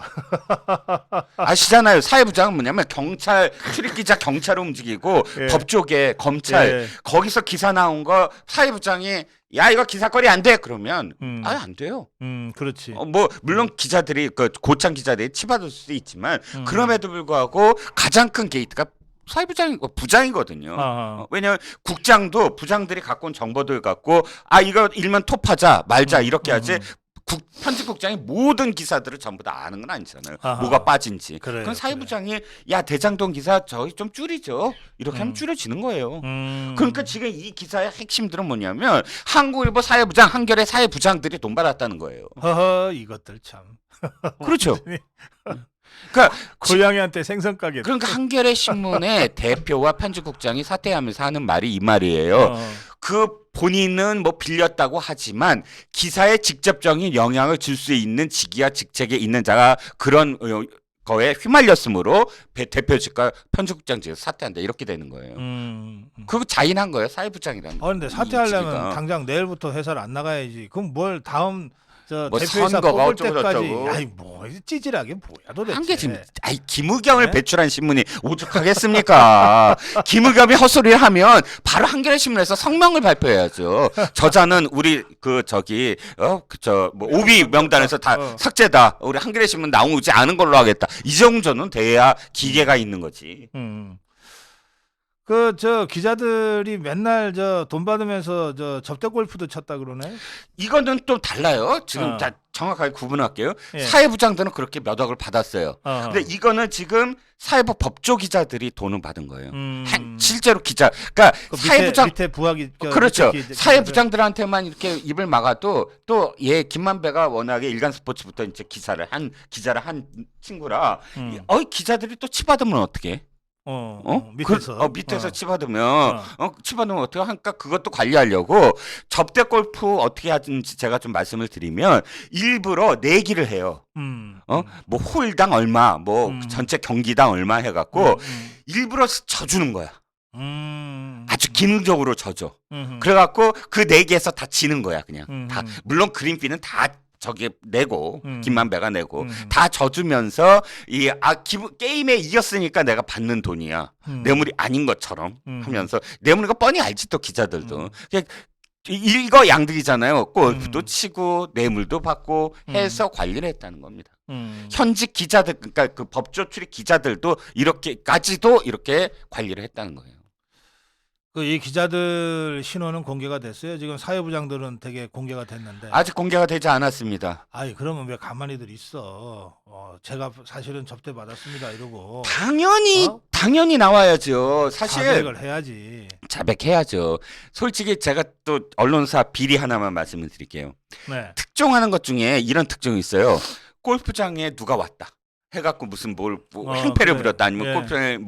아시잖아요. 사회부장은 뭐냐면 경찰 출입기자 경찰을 움직이고 예. 법조계 검찰 거기서 기사 나온 거 사회부장이 야 이거 기사거리 안 돼 그러면 안 돼요. 그렇지. 뭐 물론 기자들이 고참 기자들이 치받을 수도 있지만 그럼에도 불구하고 가장 큰 게이트가 부장이거든요. 왜냐하면 국장도 부장들이 갖고 온 정보들 갖고 이거 일면 톱하자 말자 이렇게 하지 편집국장이 모든 기사들을 전부 다 아는 건 아니잖아요. 아하. 뭐가 빠진지. 그래요, 그럼 사회부장이 야 대장동 기사 저희 좀 줄이죠. 이렇게 하면 음. 줄여지는 거예요. 음. 그러니까 지금 이 기사의 핵심들은 뭐냐면 한국일보 사회부장, 한겨레 사회부장들이 돈 받았다는 거예요. 허허 이것들 참. 그렇죠. 그러니까 고양이한테 생선 가게. 그러니까 한겨레 신문의 대표와 편집국장이 사퇴하면서 하는 말이 이 말이에요. 그 본인은 뭐 빌렸다고 하지만 기사에 직접적인 영향을 줄 수 있는 직위와 직책에 있는 자가 그런 거에 휘말렸으므로 대표직과 편집국장직에서 사퇴한다 이렇게 되는 거예요. 그거 자인한 거예요 사회부장이라는. 근데 이 사퇴하려면 직위가. 당장 내일부터 회사를 안 나가야지. 그럼 뭘 다음 저 뭐 대표이사 선거가 뽑을 어쩌고 때까지. 저쩌고. 아이 뭐 찌질하게 뭐야 도대체. 한 게 지금 김의겸을 네? 배출한 신문이 오죽하겠습니까? 김의겸이 헛소리를 하면 바로 한겨레 신문에서 성명을 발표해야죠. 저자는 우리 뭐 오비 명단에서 다 삭제다. 우리 한겨레 신문 나오지 않은 걸로 하겠다. 이 정도는 돼야 기계가 있는 거지. 그 저 기자들이 맨날 저 돈 받으면서 저 접대 골프도 쳤다 그러네. 이거는 또 달라요. 지금 어. 자, 정확하게 구분할게요. 예. 사회부장들은 그렇게 몇 억을 받았어요. 어허. 근데 이거는 지금 사회부 법조 기자들이 돈을 받은 거예요. 실제로 기자, 그러니까 그 사회부장 밑에 부하기 그렇죠. 밑에 사회부장들한테만 이렇게 입을 막아도 또 얘 김만배가 워낙에 일간 스포츠부터 이제 기자를 한 친구라 기자들이 또 치받으면 어떻게? 밑에서 밑에서 치받으면 치받으면 어떻게 하니까 그것도 관리하려고 접대 골프 어떻게 하든지 제가 좀 말씀을 드리면 일부러 내기를 해요. 뭐 홀당 얼마, 뭐 전체 경기당 얼마 해갖고 일부러 져주는 거야. 아주 기능적으로 져줘. 그래갖고 그 내기에서 다 지는 거야 그냥. 다 물론 그린피는 다 저기 내고 김만배가 내고 다 져주면서 게임에 이겼으니까 내가 받는 돈이야. 뇌물이 아닌 것처럼 하면서 뇌물인 거 뻔히 알지 또 기자들도. 일거양득이잖아요. 골프도 치고 뇌물도 받고 해서 관리를 했다는 겁니다. 현직 기자들 그러니까 그 법조 출입 기자들도 이렇게까지도 이렇게 관리를 했다는 거예요. 그 이 기자들 신원은 공개가 됐어요. 지금 사회부장들은 되게 공개가 됐는데. 아직 공개가 되지 않았습니다. 아이 그러면 왜 가만히들 있어? 제가 사실은 접대 받았습니다 이러고. 당연히 나와야죠. 사실 자백을 해야지. 자백해야죠. 솔직히 제가 또 언론사 비리 하나만 말씀을 드릴게요. 네. 특종하는 것 중에 이런 특종이 있어요. 골프장에 누가 왔다. 해갖고 무슨 행패를 그래. 부렸다 아니면 예. 골프장에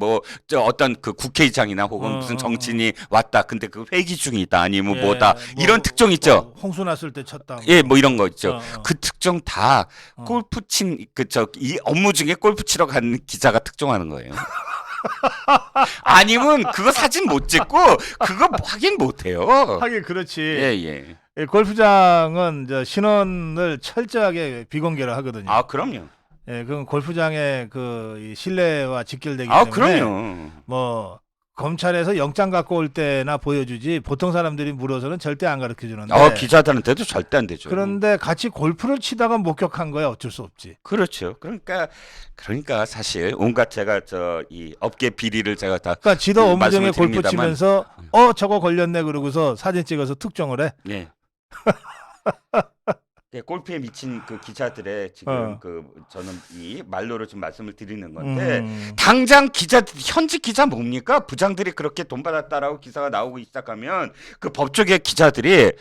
어떤 그 국회의장이나 혹은 무슨 정치인이 왔다. 근데 그 회기 중에 있다 아니면 예, 뭐다 이런 특종 있죠. 홍수 났을 때 쳤다. 예, 뭐 이런 거 있죠. 어. 그 특종 다 골프 이 업무 중에 골프 치러 가는 기자가 특종하는 거예요. 아니면 그거 사진 못 찍고 그거 확인 못 해요. 하긴 그렇지. 예. 예, 골프장은 신원을 철저하게 비공개를 하거든요. 아, 그럼요. 예, 그건 골프장의 이 신뢰와 직결되기 때문에. 그럼요. 뭐 검찰에서 영장 갖고 올 때나 보여주지 보통 사람들이 물어서는 절대 안 가르쳐 주는데. 기자들한테도 절대 안 되죠. 그런데 같이 골프를 치다가 목격한 거야 어쩔 수 없지. 그렇죠. 그러니까 사실 온갖 제가 이 업계 비리를 제가 다 그러니까 지도 업무 중에 말씀을 골프 드립니다만. 치면서 저거 걸렸네 그러고서 사진 찍어서 특종을 해. 네. 골프에 미친 그 기자들의 지금 저는 이 말로로 좀 말씀을 드리는 건데 당장 현직 기자 뭡니까? 부장들이 그렇게 돈 받았다라고 기사가 나오기 시작하면 그 법조계 기자들이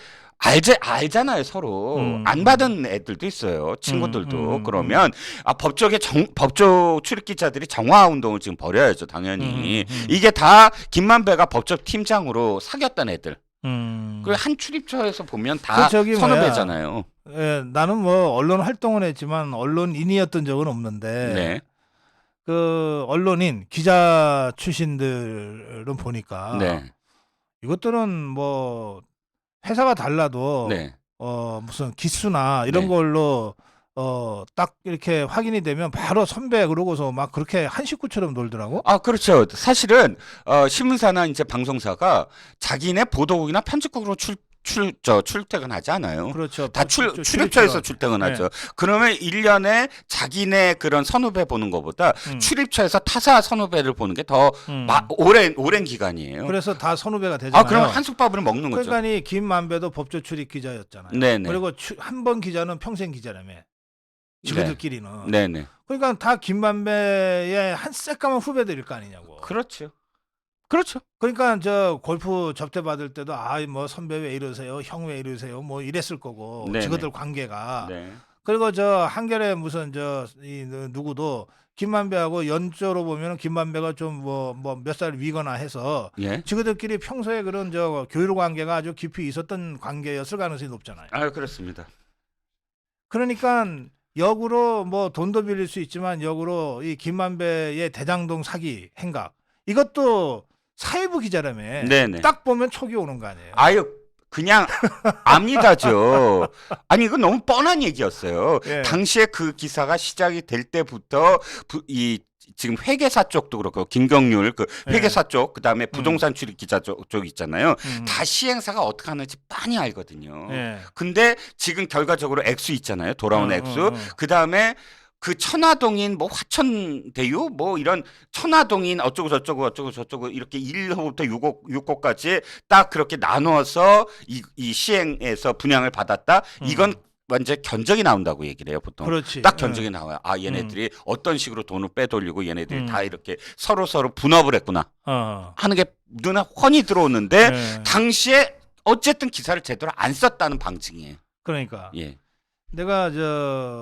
알잖아요 서로. 안 받은 애들도 있어요 친구들도. 그러면 법조 출입 기자들이 정화 운동을 지금 벌여야죠 당연히. 이게 다 김만배가 법조 팀장으로 사귀었던 애들. 그 한 출입처에서 보면 다 선후배잖아요. 예, 나는 뭐 언론 활동을 했지만 언론인이었던 적은 없는데. 네. 그 언론인 기자 출신들은 보니까 네. 이것들은 뭐 회사가 달라도 네. 무슨 기수나 이런 네. 걸로 딱 이렇게 확인이 되면 바로 선배 그러고서 막 그렇게 한 식구처럼 놀더라고. 그렇죠. 사실은 신문사나 이제 방송사가 자기네 보도국이나 편집국으로 출퇴근하지 않아요. 그렇죠. 다 출입처에서 출퇴근하죠. 그러면 1년에 자기네 그런 선후배 보는 것보다 출입처에서 타사 선후배를 보는 게 더 오랜 기간이에요. 그래서 다 선후배가 되잖아요. 그러면 한솥밥을 먹는 거죠. 그러니까 이 김만배도 법조 출입 기자였잖아요. 네네. 그리고 한 번 기자는 평생 기자라며. 지그들끼리는. 네네. 그러니까 다 김만배의 한 새까만 후배들일 거 아니냐고. 그렇죠. 그러니까 저 골프 접대 받을 때도 뭐 선배 왜 이러세요, 형 왜 이러세요, 뭐 이랬을 거고. 네네. 지그들 관계가. 네. 그리고 저 한겨레 무슨 누구도 김만배하고 연조로 보면은 김만배가 좀 뭐 몇 살 위거나 해서 예. 지그들끼리 평소에 그런 저 교류 관계가 아주 깊이 있었던 관계였을 가능성이 높잖아요. 그렇습니다. 그러니까 역으로 뭐 돈도 빌릴 수 있지만 역으로 이 김만배의 대장동 사기 행각 이것도 사회부 기자라며. 네네. 딱 보면 촉이 오는 거 아니에요. 그냥 압니다죠. 아니 이건 너무 뻔한 얘기였어요. 예. 당시에 그 기사가 시작이 될 때부터 지금 회계사 쪽도 그렇고 김경률 그 회계사 쪽 그다음에 부동산 출입 기자 쪽 있잖아요. 다 시행사가 어떻게 하는지 빤히 알거든요. 근데 지금 결과적으로 액수 있잖아요. 돌아온 액수. 그다음에 그 천화동인 뭐 화천대유 뭐 이런 천화동인 어쩌고 저쩌고 이렇게 1호부터 6호까지 딱 그렇게 나누어서 이 시행에서 분양을 받았다. 이건 완전 견적이 나온다고 얘기를 해요, 보통. 그렇지. 딱 견적이 나와요. 얘네들이 어떤 식으로 돈을 빼돌리고 얘네들이 다 이렇게 서로 분업을 했구나 하는 게 눈에 훤히 들어오는데 당시에 어쨌든 기사를 제대로 안 썼다는 방증이에요. 그러니까. 예. 내가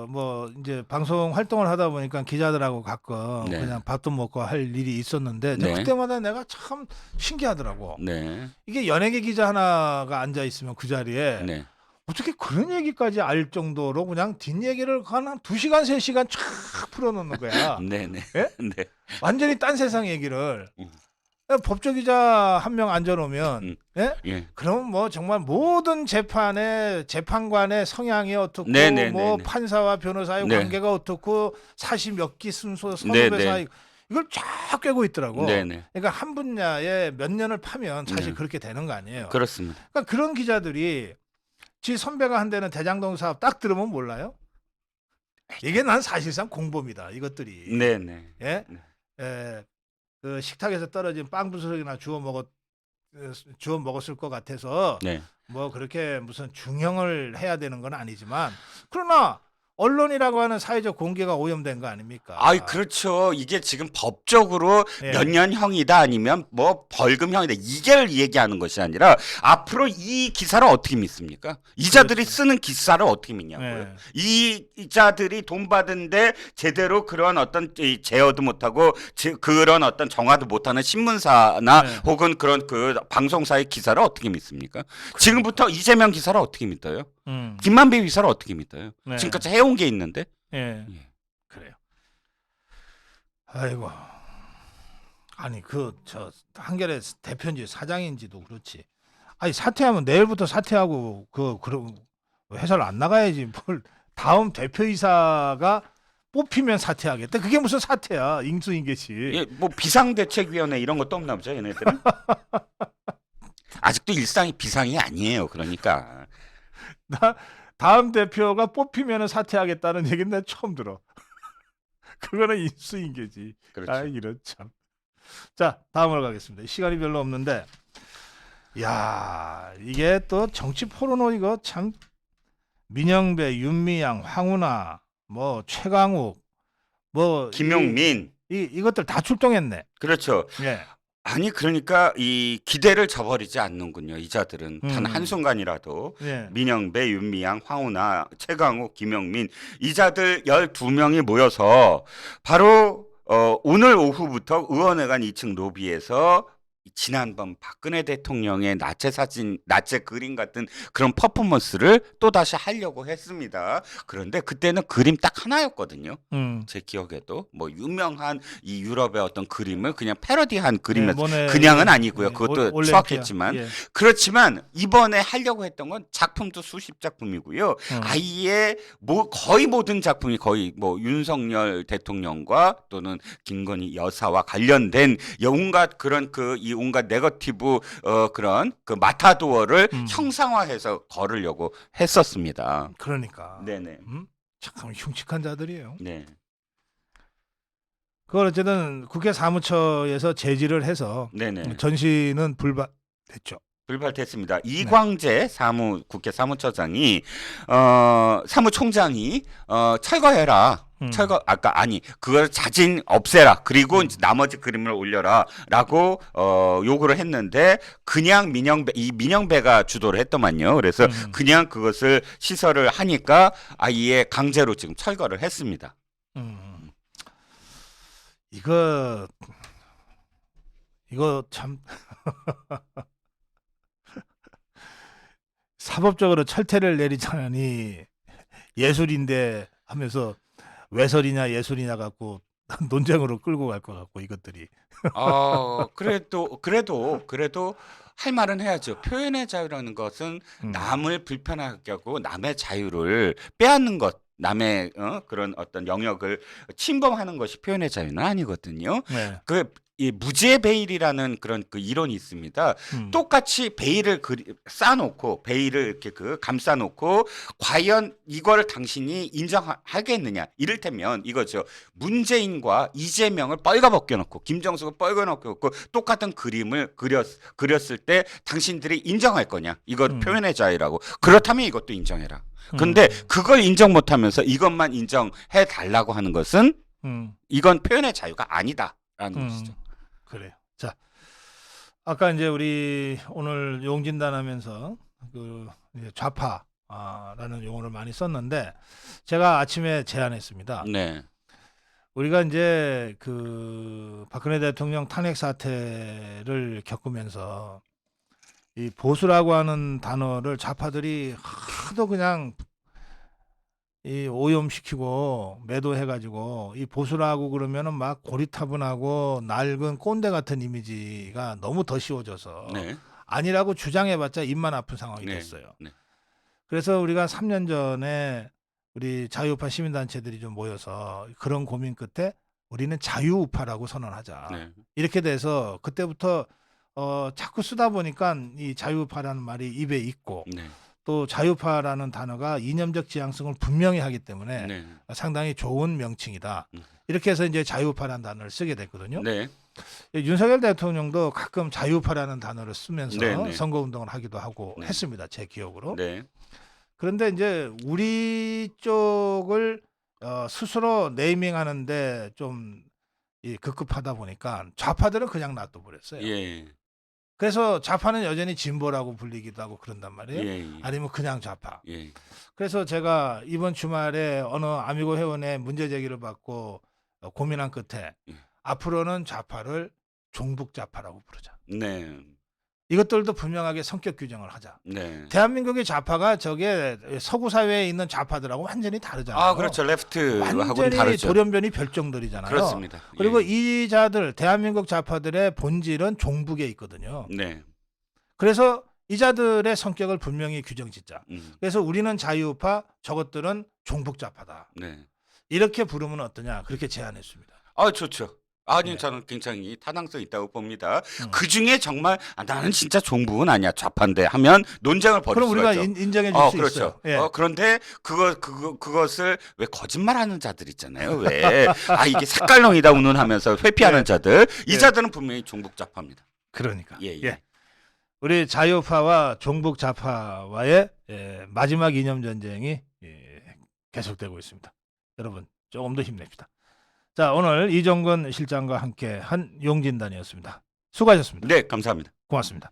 뭐 이제 방송 활동을 하다 보니까 기자들하고 가끔 그냥 밥도 먹고 할 일이 있었는데 그때마다 내가 참 신기하더라고. 이게 연예계 기자 하나가 앉아 있으면 그 자리에 어떻게 그런 얘기까지 알 정도로 그냥 뒷얘기를 한 2시간 3시간 쫙 풀어놓는 거야. 예? 완전히 딴 세상 얘기를. 법조 기자 한 명 앉아놓으면 그럼 뭐 정말 모든 재판관의 성향이 어떻고 뭐 판사와 변호사의 관계가 어떻고 사실 몇 기 순서 선후배 사이 이걸 쫙 꿰고 있더라고. 그러니까 한 분야에 몇 년을 파면 사실 그렇게 되는 거 아니에요. 그렇습니다. 그러니까 그런 기자들이 지 선배가 한다는 대장동 사업 딱 들으면 몰라요? 이게 난 사실상 공범이다. 이것들이. 그 식탁에서 떨어진 빵 부스러기나 주워 먹었을 것 같아서 뭐 그렇게 무슨 중형을 해야 되는 건 아니지만 그러나 언론이라고 하는 사회적 공개가 오염된 거 아닙니까? 그렇죠. 이게 지금 법적으로 몇 년형이다 아니면 뭐 벌금형이다 이걸 얘기하는 것이 아니라 앞으로 이 기사를 어떻게 믿습니까? 이자들이 쓰는 기사를 어떻게 믿냐고요. 이자들이 돈 받은데 제대로 그런 어떤 제어도 못하고 그런 어떤 정화도 못하는 신문사나 혹은 그런 그 방송사의 기사를 어떻게 믿습니까? 지금부터 이재명 기사를 어떻게 믿어요? 김만배 기사를 어떻게 믿어요? 지금까지 해온 게 있는데. 그래요. 아이고. 아니 저 한겨레 대표인지 사장인지도 그렇지. 아니 사퇴하면 내일부터 사퇴하고 그럼 회사를 안 나가야지. 뭘 다음 대표이사가 뽑히면 사퇴하겠다. 그게 무슨 사퇴야? 인수인계시. 뭐 비상대책위원회 이런 것도 없나 보죠, 얘네들은. 아직도 일상이 비상이 아니에요. 그러니까. 다음 대표가 뽑히면 사퇴하겠다는 얘기는 내가 처음 들어. 그거는 인수인계지. 그렇죠. 이런 참. 자, 다음으로 가겠습니다. 시간이 별로 없는데, 야 이게 또 정치 포르노 이거 참 민영배, 윤미향, 황운하, 뭐 최강욱, 뭐 김용민 이것들 다 출동했네. 그렇죠. 아니 그러니까 이 기대를 저버리지 않는군요. 이자들은 단 한순간이라도 민영배, 윤미향, 황운하, 최강욱, 김용민 이자들 12명이 모여서 바로 오늘 오후부터 의원회관 2층 로비에서 지난번 박근혜 대통령의 나체 그림 같은 그런 퍼포먼스를 또다시 하려고 했습니다. 그런데 그때는 그림 딱 하나였거든요. 제 기억에도 뭐 유명한 이 유럽의 어떤 그림을 그냥 패러디한 그림이었어요. 그냥은 아니고요. 그것도 수확했지만 그렇지만 이번에 하려고 했던 건 작품도 수십 작품이고요. 아예 거의 모든 작품이 거의 뭐 윤석열 대통령과 또는 김건희 여사와 관련된 온갖 그런 이 온갖 네거티브 그런 그 마타도어를 음. 형상화해서 걸으려고 했었습니다. 그러니까. 네네. 참 흉측한 자들이에요. 네. 그걸 어쨌든 국회 사무처에서 제지를 해서 네네. 전시는 불발됐죠. 불발됐습니다. 네. 이광재 국회 사무처장이 사무총장이 철거해라. 그걸 자진 없애라. 그리고 이제 나머지 그림을 올려라라고 요구를 했는데 그냥 민영배가 주도를 했더만요. 그래서 그냥 그것을 시설을 하니까 아예 강제로 지금 철거를 했습니다. 이거 참 사법적으로 철퇴를 내리자니 예술인데 하면서 외설이냐 예술이냐 갖고 논쟁으로 끌고 갈 것 같고 이것들이. 그래도 할 말은 해야죠. 표현의 자유라는 것은 남을 불편하게 하고 남의 자유를 빼앗는 것, 남의 그런 어떤 영역을 침범하는 것이 표현의 자유는 아니거든요. 네. 이 무죄 베일이라는 그런 그 이론이 있습니다. 똑같이 베일을 쌓아놓고 베일을 이렇게 감싸놓고 과연 이걸 당신이 인정하겠느냐? 이를테면 이거죠. 문재인과 이재명을 뻘거벗겨놓고 김정숙을 뻘거벗겨놓고 똑같은 그림을 그렸을 때 당신들이 인정할 거냐? 이걸 표현의 자유라고. 그렇다면 이것도 인정해라. 근데 그걸 인정 못하면서 이것만 인정해 달라고 하는 것은 이건 표현의 자유가 아니다라는 것이죠. 그래요. 자, 아까 이제 우리 오늘 용진단 하면서 그 이제 좌파라는 용어를 많이 썼는데 제가 아침에 제안했습니다. 네. 우리가 이제 그 박근혜 대통령 탄핵 사태를 겪으면서 이 보수라고 하는 단어를 좌파들이 하도 그냥 이 오염시키고 매도해가지고 이 보수라고 그러면은 막 고리타분하고 낡은 꼰대 같은 이미지가 너무 더 씌워져서 네. 아니라고 주장해봤자 입만 아픈 상황이 네. 됐어요. 네. 그래서 우리가 3년 전에 우리 자유우파 시민단체들이 좀 모여서 그런 고민 끝에 우리는 자유우파라고 선언하자. 네. 이렇게 돼서 그때부터 자꾸 쓰다 보니까 이 자유우파라는 말이 입에 있고 네. 또 자유파라는 단어가 이념적 지향성을 분명히 하기 때문에 네. 상당히 좋은 명칭이다. 이렇게 해서 이제 자유파라는 단어를 쓰게 됐거든요. 네. 윤석열 대통령도 가끔 자유파라는 단어를 쓰면서 네, 네. 선거운동을 하기도 하고 네. 했습니다. 제 기억으로. 네. 그런데 이제 우리 쪽을 스스로 네이밍하는데 좀 급급하다 보니까 좌파들은 그냥 놔둬버렸어요. 예. 그래서 좌파는 여전히 진보라고 불리기도 하고 그런단 말이에요. 예. 아니면 그냥 좌파. 예. 그래서 제가 이번 주말에 어느 아미고 회원의 문제 제기를 받고 고민한 끝에 앞으로는 좌파를 종북 좌파라고 부르자. 네. 이것들도 분명하게 성격 규정을 하자. 네. 대한민국의 좌파가 저게 서구 사회에 있는 좌파들하고 완전히 다르잖아요. 그렇죠. 레프트하고는 완전히 다르죠. 돌연변이 별종들이잖아요. 그렇습니다. 그리고 예. 이 자들 대한민국 좌파들의 본질은 종북에 있거든요. 네. 그래서 이 자들의 성격을 분명히 규정짓자. 음. 그래서 우리는 자유우파, 저것들은 종북좌파다. 네. 이렇게 부르면 어떠냐? 그렇게 제안했습니다. 좋죠. 아니 네. 저는 굉장히 타당성 있다고 봅니다. 그 중에 정말 나는 진짜 종북은 아니야 좌파인데 하면 논쟁을 벌일 그럼 수가 우리가 있죠. 인정해 줄 수 그렇죠. 있어요. 예. 그런데 그것을 왜 거짓말하는 자들 있잖아요. 왜 이게 색깔론이다 운운하면서 회피하는 예. 자들 이 예. 자들은 분명히 종북 좌파입니다. 그러니까. 예. 예. 우리 자유파와 종북 좌파와의 마지막 이념 전쟁이 계속되고 있습니다. 여러분 조금 더 힘냅시다. 자, 오늘 이정근 실장과 함께 한 용진단이었습니다. 수고하셨습니다. 네, 감사합니다. 고맙습니다.